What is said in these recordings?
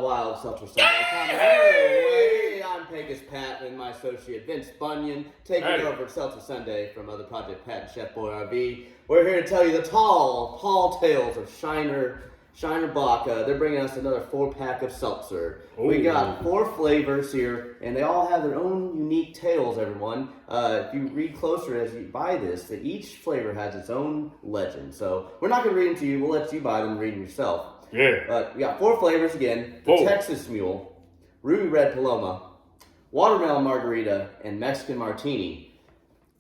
wild, wild Seltzer Sunday. Hey, I'm Pecos Pat and my associate Vince Bunyan, taking over Seltzer Sunday from other Project Pat and Chef Boy RV. We're here to tell you the tall tales of Shiner Bock. They're bringing us another 4-pack of seltzer. Ooh. We got 4 flavors here, and they all have their own unique tales, everyone. If you read closer as you buy this, that each flavor has its own legend. So we're not going to read them to you. We'll let you buy them and read them yourself. Yeah. We got 4 flavors again. The Texas Mule, Ruby Red Paloma, Watermelon Margarita, and Mexican Martini.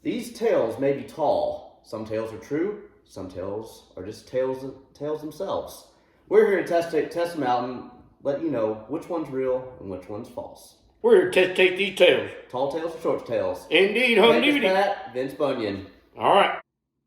These tales may be tall. Some tales are true. Some tales are just tales themselves. We're here to test them out and let you know which one's real and which one's false. We're here to take these tales. Tall tales or short tales? Indeed, home Pecos duty. Pat, Vince Bunyan. All right.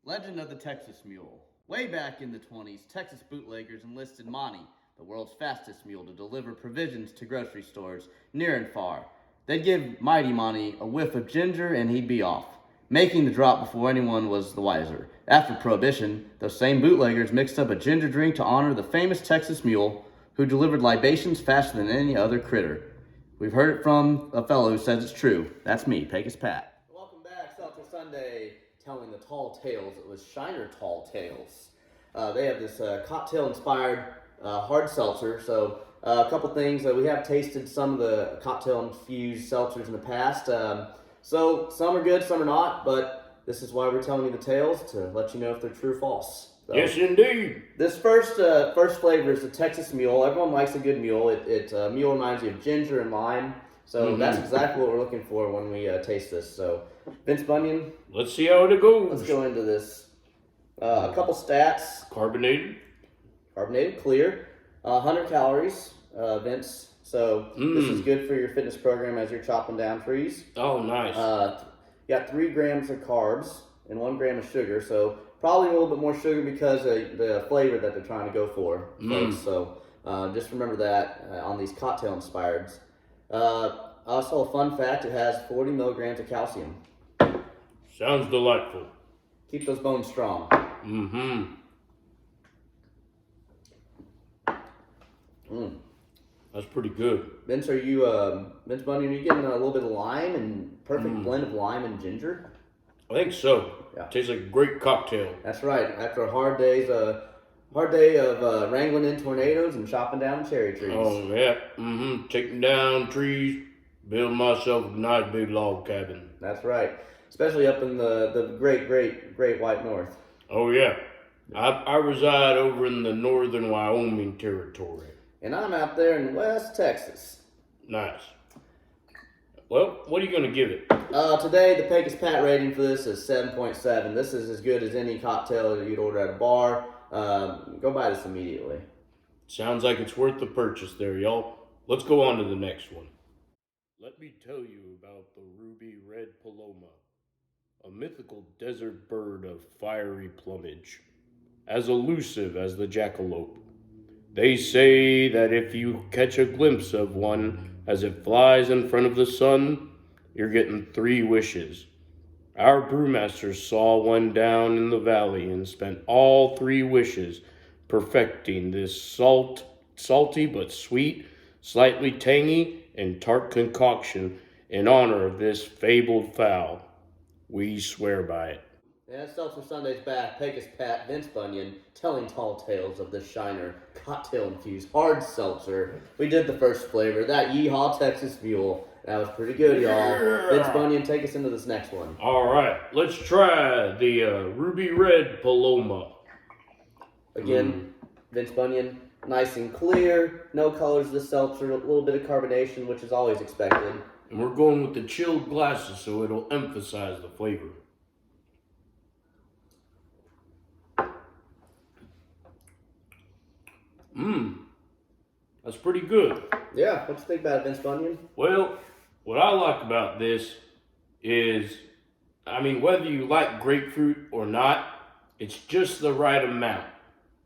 Legend of the Texas Mule. Way back in the 20s, Texas bootleggers enlisted Monty, the world's fastest mule, to deliver provisions to grocery stores near and far. They'd give Mighty Monty a whiff of ginger and he'd be off, making the drop before anyone was the wiser. After Prohibition, those same bootleggers mixed up a ginger drink to honor the famous Texas Mule, who delivered libations faster than any other critter. We've heard it from a fellow who says it's true. That's me, Pecos Pat. Welcome back, Seltzer Sunday, telling the tall tales. It was Shiner Tall Tales. They have this cocktail-inspired hard seltzer. So a couple things. We have tasted some of the cocktail-infused seltzers in the past. So some are good, some are not, but this is why we're telling you the tales, to let you know if they're true or false. So, yes, indeed. this first flavor is the Texas Mule. Everyone likes a good mule. Mule reminds you of ginger and lime. So that's exactly what we're looking for when we taste this. So, Vince Bunyan. Let's see how it goes. Let's go into this. A couple stats. Carbonated, Clear. 100 calories, Vince. So this is good for your fitness program as you're chopping down trees. Oh, nice. You got 3 grams of carbs and 1 gram of sugar. So probably a little bit more sugar because of the flavor that they're trying to go for. Folks. So just remember that on these cocktail-inspired. Also, a fun fact, it has 40 milligrams of calcium. Sounds delightful. Keep those bones strong. That's pretty good. Vince, Vince Bunyan, are you getting a little bit of lime and perfect blend of lime and ginger? I think so. Yeah. Tastes like a great cocktail. That's right. After a hard day of wrangling in tornadoes and chopping down cherry trees. Oh, yeah. Taking down trees, building myself a nice big log cabin. That's right. Especially up in the great white north. Oh, yeah. I reside over in the northern Wyoming territory. And I'm out there in West Texas. Nice. Well, what are you going to give it? Today, the Pecos Pat rating for this is 7.7. This is as good as any cocktail that you'd order at a bar. Go buy this immediately. Sounds like it's worth the purchase there, y'all. Let's go on to the next one. Let me tell you about the Ruby Red Paloma, a mythical desert bird of fiery plumage, as elusive as the jackalope. They say that if you catch a glimpse of one as it flies in front of the sun, you're getting 3 wishes. Our brewmaster saw one down in the valley and spent all 3 wishes perfecting this salty but sweet, slightly tangy and tart concoction in honor of this fabled fowl. We swear by it. Yeah, Seltzer Sunday's back. Pecos Pat, Vince Bunyan, telling tall tales of the Shiner cocktail-infused hard seltzer. We did the first flavor, that Yeehaw Texas Mule. That was pretty good, y'all. Vince Bunyan, take us into this next one. All right, let's try the Ruby Red Paloma. Again, Vince Bunyan, nice and clear, no colors of the seltzer, a little bit of carbonation, which is always expected. And we're going with the chilled glasses so it'll emphasize the flavor. That's pretty good. Yeah, what you think about it, Vince Bunyan? Well, what I like about this is, whether you like grapefruit or not, it's just the right amount.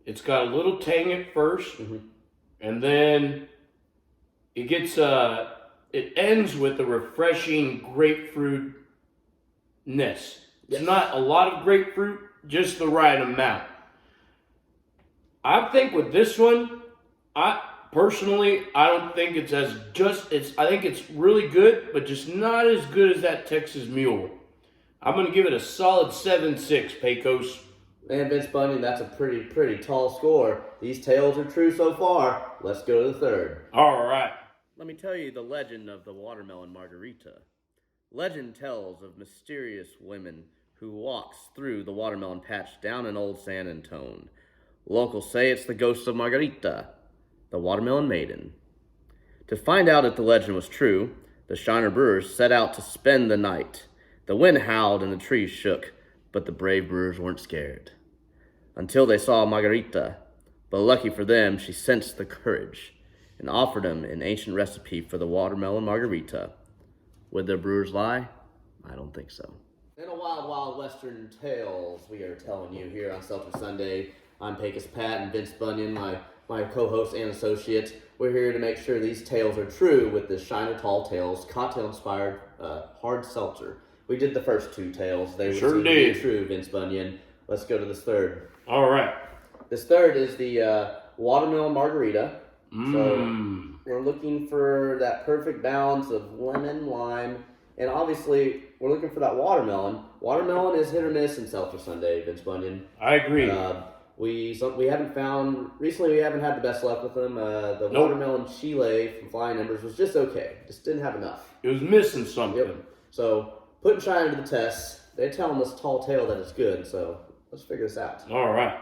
It's got a little tang at first, and then it gets, it ends with a refreshing grapefruit-ness. It's not a lot of grapefruit, just the right amount. I think with this one, Personally, I don't think it's I think it's really good, but just not as good as that Texas Mule. I'm going to give it a solid 7.6, Pecos. Man, Vince Bunyan, that's a pretty tall score. These tales are true so far. Let's go to the third. All right. Let me tell you the legend of the watermelon Margarita. Legend tells of mysterious women who walks through the watermelon patch down in Old San Antone. Locals say it's the ghost of Margarita, the watermelon maiden. To find out if the legend was true, the Shiner brewers set out to spend the night. The wind howled and the trees shook, but the brave brewers weren't scared. Until they saw Margarita, but lucky for them, she sensed the courage and offered them an ancient recipe for the watermelon Margarita. Would their brewers lie? I don't think so. In a wild western tales we are telling you here on Seltzer Sunday. I'm Pecos Pat and Vince Bunyan, my co-host and associate. We're here to make sure these tales are true with the Shiner Tall Tales cocktail-inspired hard seltzer. We did the first two tales. They sure were did. True, Vince Bunyan. Let's go to this third. All right. This third is the watermelon Margarita. So we're looking for that perfect balance of lemon, lime, and obviously we're looking for that watermelon. Watermelon is hit or miss in Seltzer Sunday, Vince Bunyan. I agree. We haven't found, recently we haven't had the best luck with them. The watermelon Chile from Flying Embers was just okay. Just didn't have enough. It was missing something. Yep. So putting Shiner to the test, they're telling this tall tale that it's good. So let's figure this out. All right.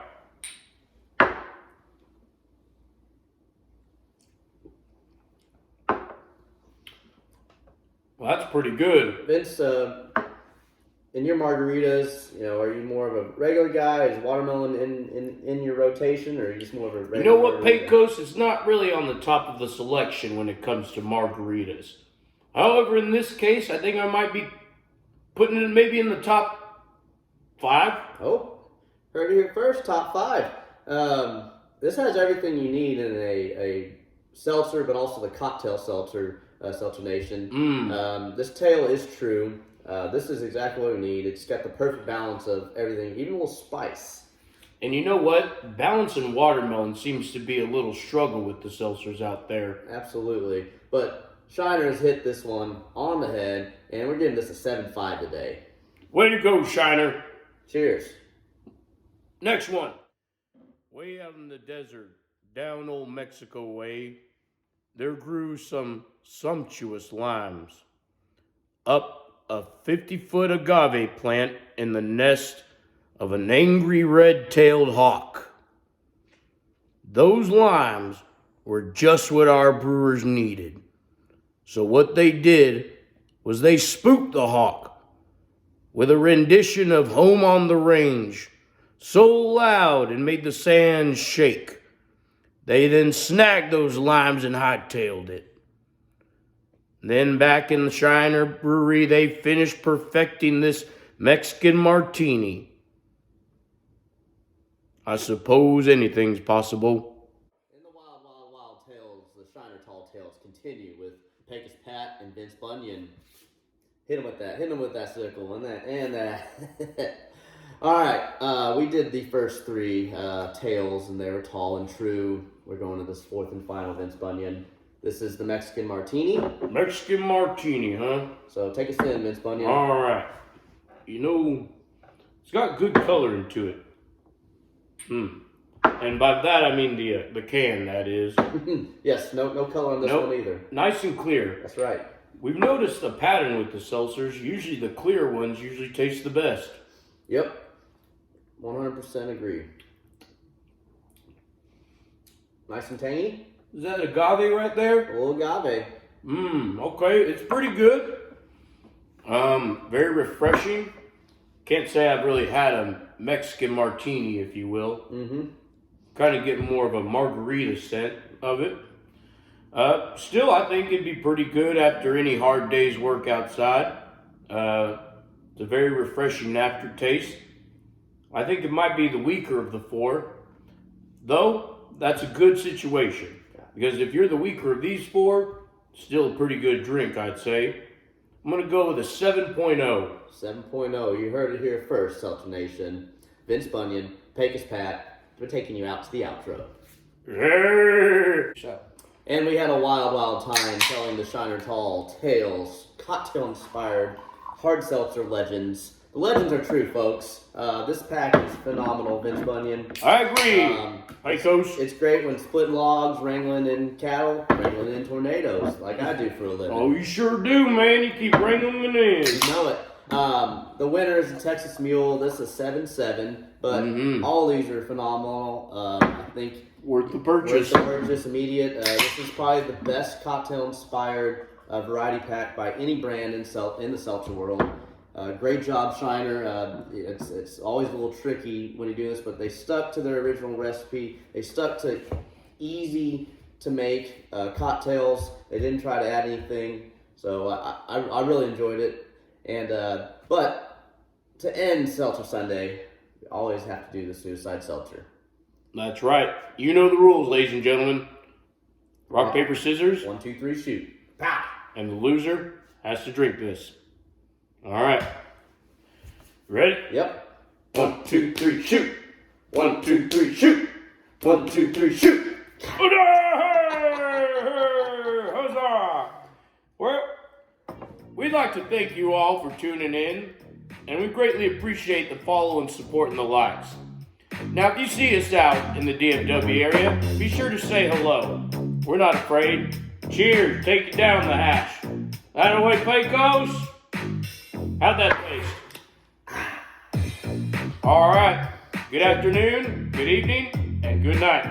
Well, that's pretty good. Vince, in your margaritas, are you more of a regular guy? Is watermelon in your rotation, or are you just more of a regular? You know what, margarita? Pecos? It's not really on the top of the selection when it comes to margaritas. However, in this case, I think I might be putting it maybe in the top 5. Oh, heard it here first, top 5. This has everything you need in a seltzer, but also the cocktail seltzer, Seltzer Nation. This tale is true. This is exactly what we need. It's got the perfect balance of everything, even a little spice. And you know what? Balancing watermelon seems to be a little struggle with the seltzers out there. Absolutely. But Shiner has hit this one on the head, and we're giving this a 7.5 today. Way to go, Shiner. Cheers. Next one. Way out in the desert, down old Mexico way, there grew some sumptuous limes. Up a 50-foot agave plant in the nest of an angry red-tailed hawk. Those limes were just what our brewers needed. So what they did was they spooked the hawk with a rendition of Home on the Range, so loud it made the sands shake. They then snagged those limes and hightailed it. Then back in the Shiner Brewery, they finished perfecting this Mexican Martini. I suppose anything's possible. In the wild tales, the Shiner Tall Tales continue with Pecos Pat and Vince Bunyan. Hit him with that sickle and that. All right, we did the first 3 tales, and they were tall and true. We're going to this 4th and final, Vince Bunyan. This is the Mexican Martini. Mexican Martini, huh? So take us in, Vince Bunyan. All right. It's got good color into it. And by that I mean the can, that is. Yes, no color on this one either. Nice and clear. That's right. We've noticed a pattern with the seltzers. Usually the clear ones usually taste the best. Yep. 100% agree. Nice and tangy. Is that agave right there? A little agave. Okay. It's pretty good. Very refreshing. Can't say I've really had a Mexican martini, if you will. Kind of getting more of a margarita scent of it. Still, I think it'd be pretty good after any hard day's work outside. It's a very refreshing aftertaste. I think it might be the weaker of the 4. Though, that's a good situation. Because if you're the weaker of these 4, still a pretty good drink, I'd say. I'm going to go with a 7.0. 7.0. You heard it here first, Seltzer Nation. Vince Bunyan, Pecos Pat, we're taking you out to the outro. Yeah. And we had a wild time telling the Shiner Tall tales, cocktail-inspired hard seltzer legends. The legends are true, folks. This pack is phenomenal, Vince Bunyan. I agree. Pecos. It's great when splitting logs, wrangling in cattle, wrangling in tornadoes, like I do for a living. Oh, you sure do, man. You keep wrangling them in. You know it. The winner is the Texas Mule. This is 7-7, but all these are phenomenal. I think worth the purchase. Worth the purchase, immediate. This is probably the best cocktail-inspired variety pack by any brand in the seltzer world. Great job, Shiner. It's always a little tricky when you do this, but they stuck to their original recipe. They stuck to easy to make cocktails. They didn't try to add anything, so I really enjoyed it. And but to end Seltzer Sunday, you always have to do the Suicide Seltzer. That's right. You know the rules, ladies and gentlemen. Rock, paper, scissors. 1, 2, 3, shoot. Pow! And the loser has to drink this. All right. Ready? Yep. 1, 2, 3, shoot. 1, 2, 3, shoot. 1, 2, 3, shoot. Huzzah! Well, we'd like to thank you all for tuning in, and we greatly appreciate the follow and support and the likes. Now, if you see us out in the DFW area, be sure to say hello. We're not afraid. Cheers. Take it down the hash. That away, Pecos. How'd that taste? All right. Good afternoon, good evening, and good night.